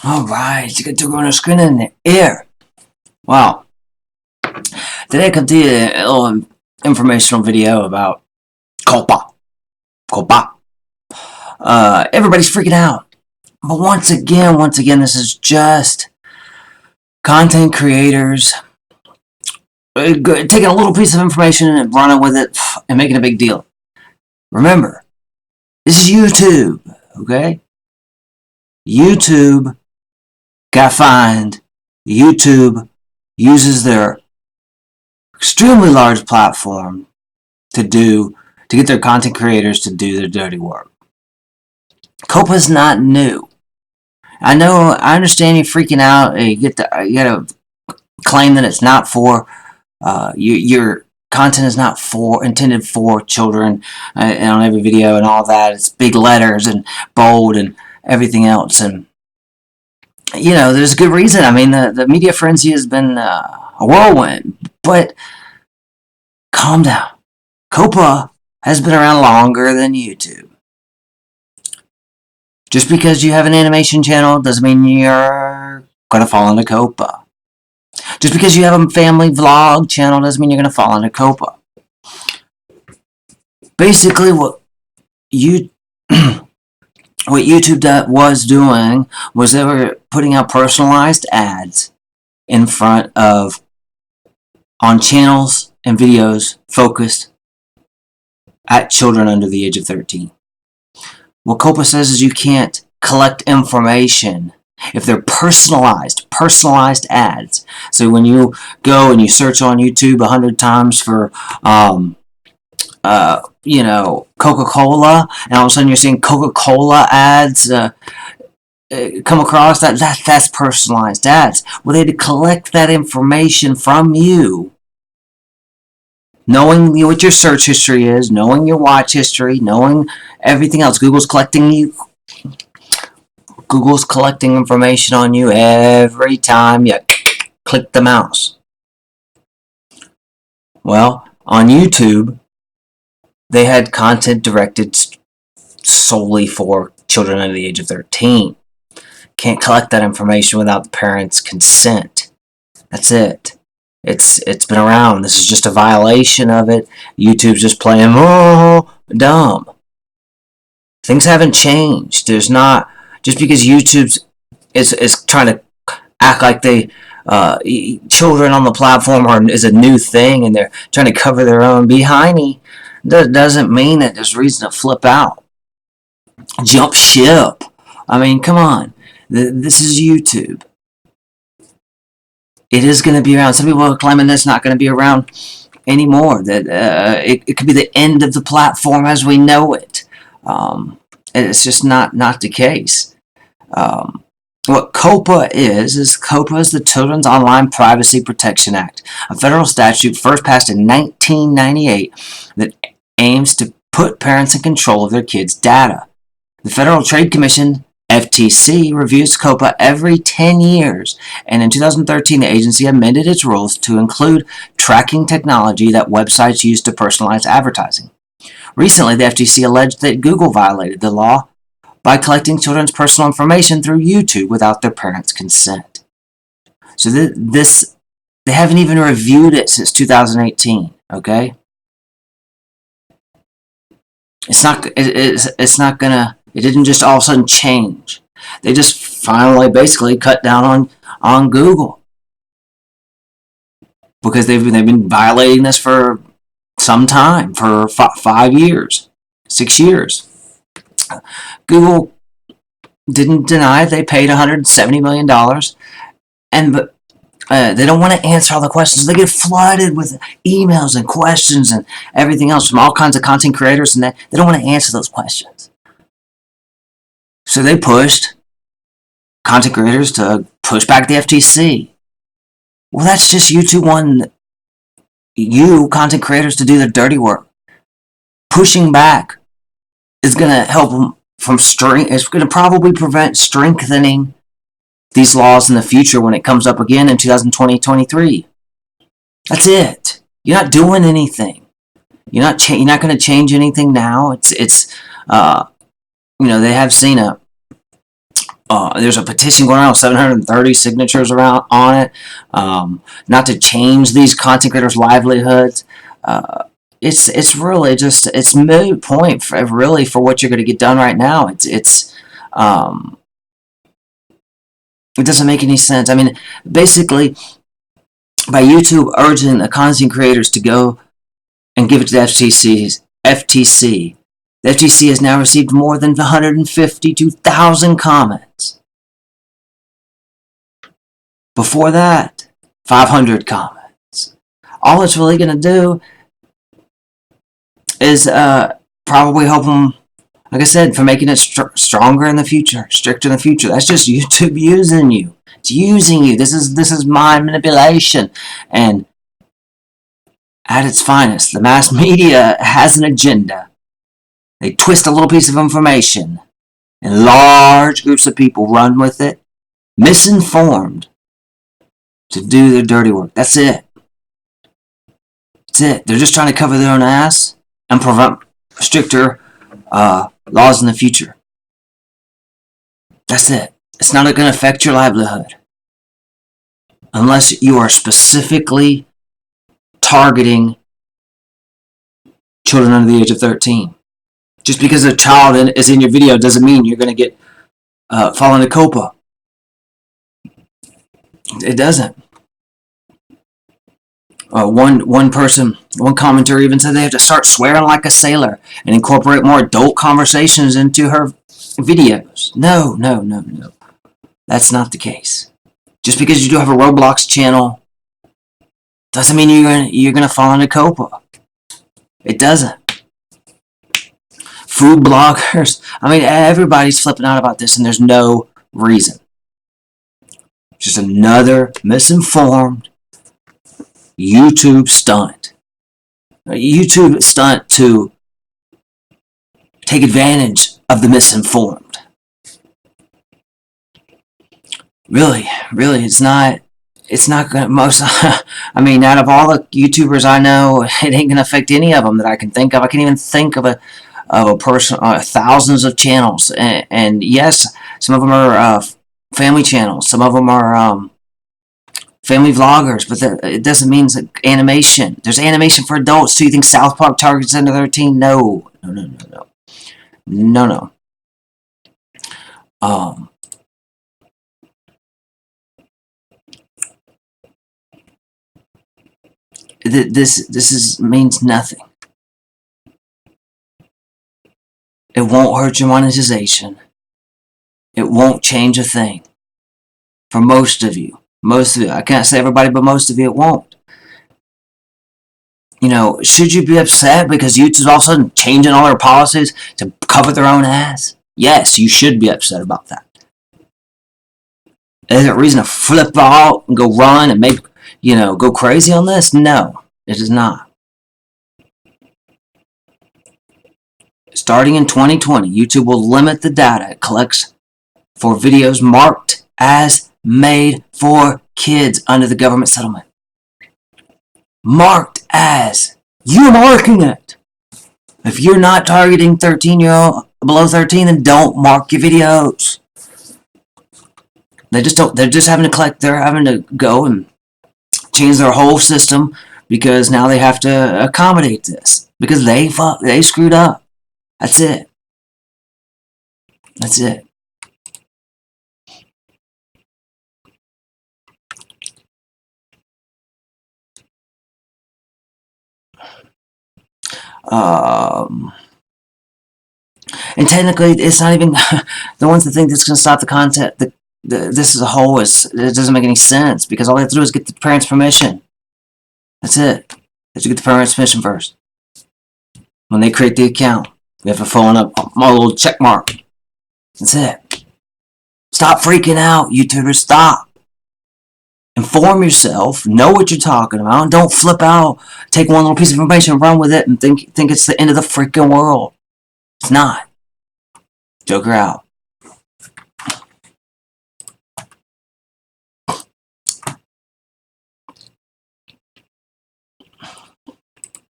Alright, you get to go on a screen in the air. Wow. Today I come to you a little informational video about COPPA. COPPA. Everybody's freaking out. But once again, this is just content creators taking a little piece of information and running with it and making a big deal. Remember, this is YouTube, okay? YouTube got fined. YouTube uses their extremely large platform to get their content creators to do their dirty work. COPPA is not new. I understand you're freaking out. You gotta claim that it's not for your content is not intended for children, and on every video and all that. It's big letters and bold and everything else, and there's a good reason. I mean, the media frenzy has been a whirlwind, but calm down. COPPA has been around longer than YouTube. Just because you have an animation channel doesn't mean you're going to fall into COPPA. Just because you have a family vlog channel doesn't mean you're going to fall into COPPA. Basically, what YouTube was doing was they were putting out personalized ads in front of on channels and videos focused at children under the age of 13. What COPPA says is you can't collect information if they're personalized ads. So when you go and you search on YouTube 100 times for Coca-Cola, and all of a sudden you're seeing Coca-Cola ads come across, that's personalized ads. Well, they had to collect that information from you, knowing what your search history is, knowing your watch history, knowing everything else. Google's collecting information on you every time you click the mouse. Well, on YouTube, they had content directed solely for children under the age of 13. Can't collect that information without the parents' consent. That's it. It's been around. This is just a violation of it. YouTube's just playing dumb. Things haven't changed. There's not, just because YouTube is trying to act like children on the platform is a new thing and they're trying to cover their own behind. That doesn't mean that there's reason to flip out. Jump ship. I mean, come on. This is YouTube. It is going to be around. Some people are claiming that's not going to be around anymore. That it could be the end of the platform as we know it. It's just not the case. What COPPA is COPPA is the Children's Online Privacy Protection Act, a federal statute first passed in 1998 that aims to put parents in control of their kids' data. The Federal Trade Commission, FTC, reviews COPPA every 10 years, and in 2013 the agency amended its rules to include tracking technology that websites use to personalize advertising. Recently, the FTC alleged that Google violated the law by collecting children's personal information through YouTube without their parents' consent. So they haven't even reviewed it since 2018, okay? It didn't just all of a sudden change. They just finally basically cut down on Google because they've been violating this for some time, for 5 year, 6 years. Google didn't deny they paid $170 million, but they don't want to answer all the questions. They get flooded with emails and questions and everything else from all kinds of content creators, and they don't want to answer those questions. So they pushed content creators to push back the FTC. Well, that's just YouTube wanting you, content creators, to do their dirty work. Pushing back is going to help them it's going to probably prevent strengthening these laws in the future when it comes up again in 2020-23. That's it. You're not doing anything. You're not going to change anything now. They have seen There's a petition going around, 730 signatures around on it, not to change these content creators' livelihoods. It's really just, it's moot point for what you're going to get done right now. It doesn't make any sense. I mean, basically, by YouTube urging the content creators to go and give it to the FTC, the FTC has now received more than 152,000 comments. Before that, 500 comments. All it's really going to do is probably help them, like I said, for making it stronger in the future, stricter in the future. That's just YouTube using you. It's using you. This is mind manipulation. And at its finest, the mass media has an agenda. They twist a little piece of information, and large groups of people run with it, misinformed, to do their dirty work. That's it. That's it. They're just trying to cover their own ass and prevent stricter laws in the future. That's it. It's not going to affect your livelihood unless you are specifically targeting children under the age of 13. Just because a child is in your video doesn't mean you're going to get fall into COPPA. It doesn't. One commenter even said they have to start swearing like a sailor and incorporate more adult conversations into her videos. No. That's not the case. Just because you do have a Roblox channel doesn't mean you're gonna fall into COPPA. It doesn't. Food bloggers. I mean, everybody's flipping out about this, and there's no reason. Just another misinformed YouTube stunt. YouTube stunt to take advantage of the misinformed. Really, it's not gonna, most, I mean, out of all the YouTubers I know, it ain't gonna affect any of them that I can think of. I can't even think of a person, thousands of channels, and yes, some of them are family channels, some of them are family vloggers, but it doesn't mean that animation. There's animation for adults. So you think South Park targets under 13? No. This means nothing. It won't hurt your monetization. It won't change a thing. For most of you. I can't say everybody, but most of you it won't. You know, should you be upset because YouTube's all of a sudden changing all their policies to cover their own ass? Yes, you should be upset about that. Is there a reason to flip out and go run and go crazy on this? No, it is not. Starting in 2020, YouTube will limit the data it collects for videos marked as made for kids under the government settlement. Marked as. You're marking it. If you're not targeting 13-year-old below 13, then don't mark your videos. They just don't. They're just having to collect. They're having to go and change their whole system because now they have to accommodate this because they screwed up. That's it. That's it. And technically, it's not even the ones that think that's going to stop the content. This as a whole it doesn't make any sense because all they have to do is get the parents' permission. That's it. They have to get the parents' permission first. When they create the account, we have to phone up my little check mark. That's it. Stop freaking out, YouTubers. Stop. Inform yourself. Know what you're talking about. Don't flip out. Take one little piece of information and run with it and think it's the end of the freaking world. It's not. Joker out.